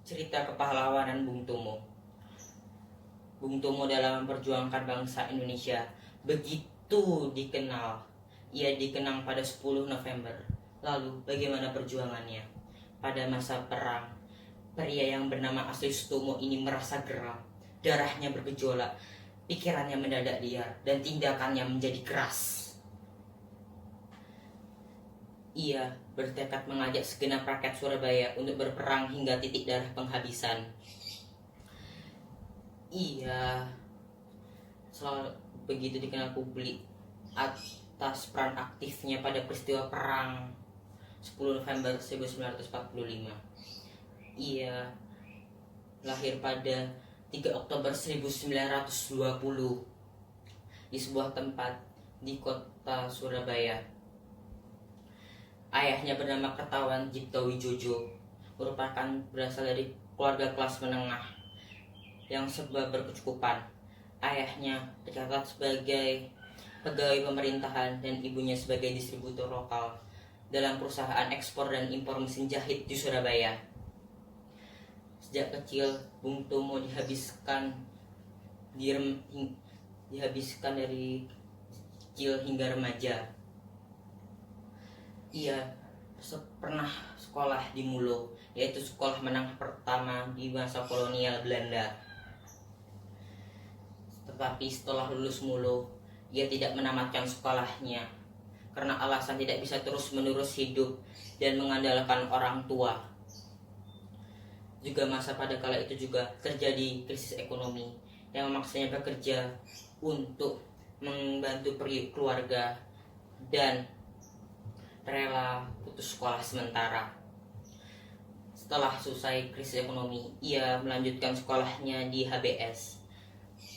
Cerita kepahlawanan Bung Tomo. Bung Tomo dalam memperjuangkan bangsa Indonesia begitu dikenal. Ia dikenang pada 10 November. Lalu bagaimana perjuangannya? Pada masa perang, pria yang bernama asli Sutomo ini merasa geram. Darahnya bergejolak, pikirannya mendadak liar, dan tindakannya menjadi keras. Ia bertekad mengajak segenap rakyat Surabaya untuk berperang hingga titik darah penghabisan. Ia selalu begitu dikenal publik atas peran aktifnya pada peristiwa perang 10 November 1945. Ia lahir pada 3 Oktober 1920 di sebuah tempat di kota Surabaya. Ayahnya bernama Kertawan Cipto Wijojo, merupakan berasal dari keluarga kelas menengah yang serba berkecukupan. Ayahnya tercatat sebagai pegawai pemerintahan dan ibunya sebagai distributor lokal dalam perusahaan ekspor dan impor mesin jahit di Surabaya. Sejak kecil, Bung Tomo dihabiskan dari kecil hingga remaja. Ia pernah sekolah di Mulo, yaitu sekolah menengah pertama di masa kolonial Belanda. Tetapi setelah lulus Mulo, ia tidak menamatkan sekolahnya karena alasan tidak bisa terus-menerus hidup dan mengandalkan orang tua. Juga masa pada kala itu juga terjadi krisis ekonomi yang memaksanya bekerja untuk membantu keluarga dan rela putus sekolah sementara. Setelah selesai krisis ekonomi, ia melanjutkan sekolahnya di HBS.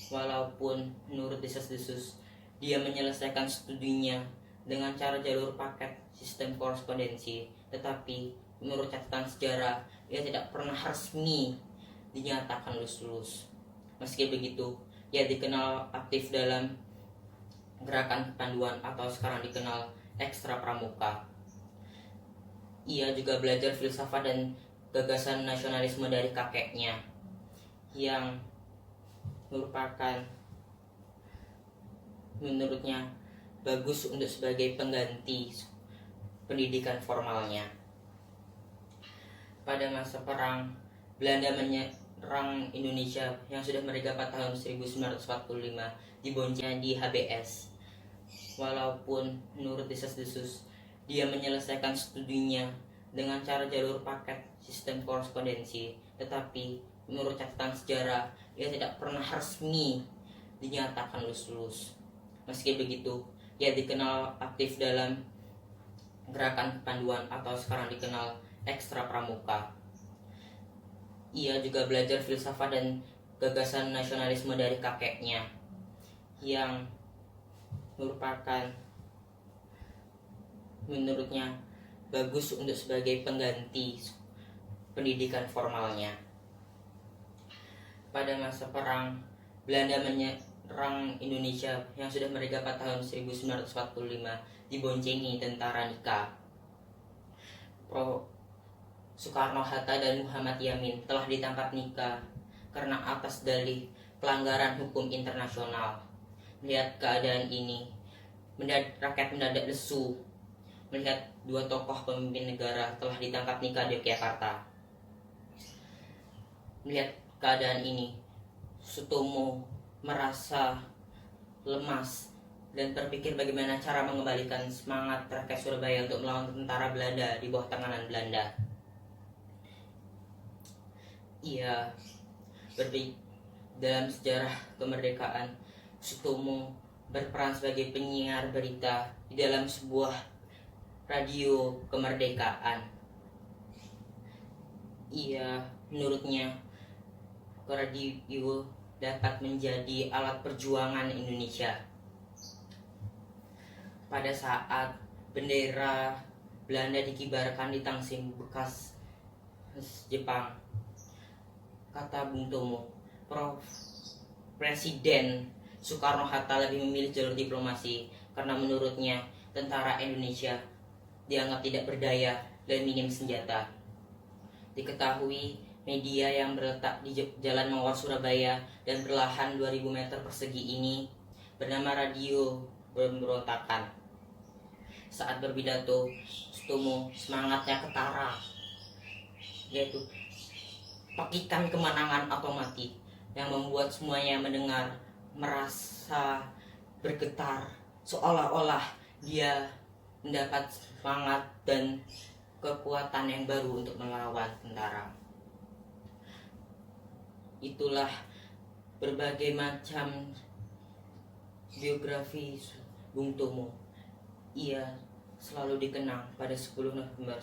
Walaupun menurut desas-desus, dia menyelesaikan studinya dengan cara jalur paket sistem korespondensi, tetapi menurut catatan sejarah, ia tidak pernah resmi dinyatakan lulus. Meski begitu, ia dikenal aktif dalam gerakan kepanduan atau sekarang dikenal Ekstra Pramuka. Ia juga belajar filsafat dan gagasan nasionalisme dari kakeknya yang merupakan menurutnya bagus untuk sebagai pengganti pendidikan formalnya. Pada masa perang, Belanda menyerang Indonesia yang sudah merdeka pada tahun 1945 diboncengnya di HBS. Walaupun menurut desas-desus, dia menyelesaikan studinya dengan cara jalur paket sistem korespondensi, tetapi menurut catatan sejarah, ia tidak pernah resmi dinyatakan lulus. Meski begitu, ia dikenal aktif dalam gerakan kepanduan atau sekarang dikenal Ekstra Pramuka. Ia juga belajar filsafat dan gagasan nasionalisme dari kakeknya yang merupakan menurutnya bagus untuk sebagai pengganti pendidikan formalnya. Pada masa perang, Belanda menyerang Indonesia yang sudah merdeka pada tahun 1945 diboncengi tentara Nika. Soekarno-Hatta dan Muhammad Yamin telah ditangkap Nika karena atas dalih pelanggaran hukum internasional. Melihat keadaan ini, rakyat mendadak lesu melihat dua tokoh pemimpin negara telah ditangkap Nika di Yogyakarta. Melihat keadaan ini, Sutomo merasa lemas dan berpikir bagaimana cara mengembalikan semangat rakyat Surabaya untuk melawan tentara Belanda di bawah tekanan Belanda. Ia dalam sejarah kemerdekaan, Sutomo berperan sebagai penyiar berita di dalam sebuah radio kemerdekaan. Ia menurutnya radio dapat menjadi alat perjuangan Indonesia. Pada saat bendera Belanda dikibarkan di Taksim bekas Jepang, kata Bung Tomo, Presiden Soekarno-Hatta lebih memilih jalur diplomasi karena menurutnya tentara Indonesia dianggap tidak berdaya dan minim senjata. Diketahui media yang berletak di Jalan Mawar Surabaya dan berlahan 2000 meter persegi ini bernama Radio Pemberontakan. Saat berpidato, Sutomo semangatnya ketara, yaitu pakikan kemenangan atau mati, yang membuat semuanya mendengar merasa bergetar, seolah-olah dia mendapat semangat dan kekuatan yang baru untuk melawan tentara. Itulah berbagai macam biografi Bung Tomo. Ia selalu dikenang pada 10 November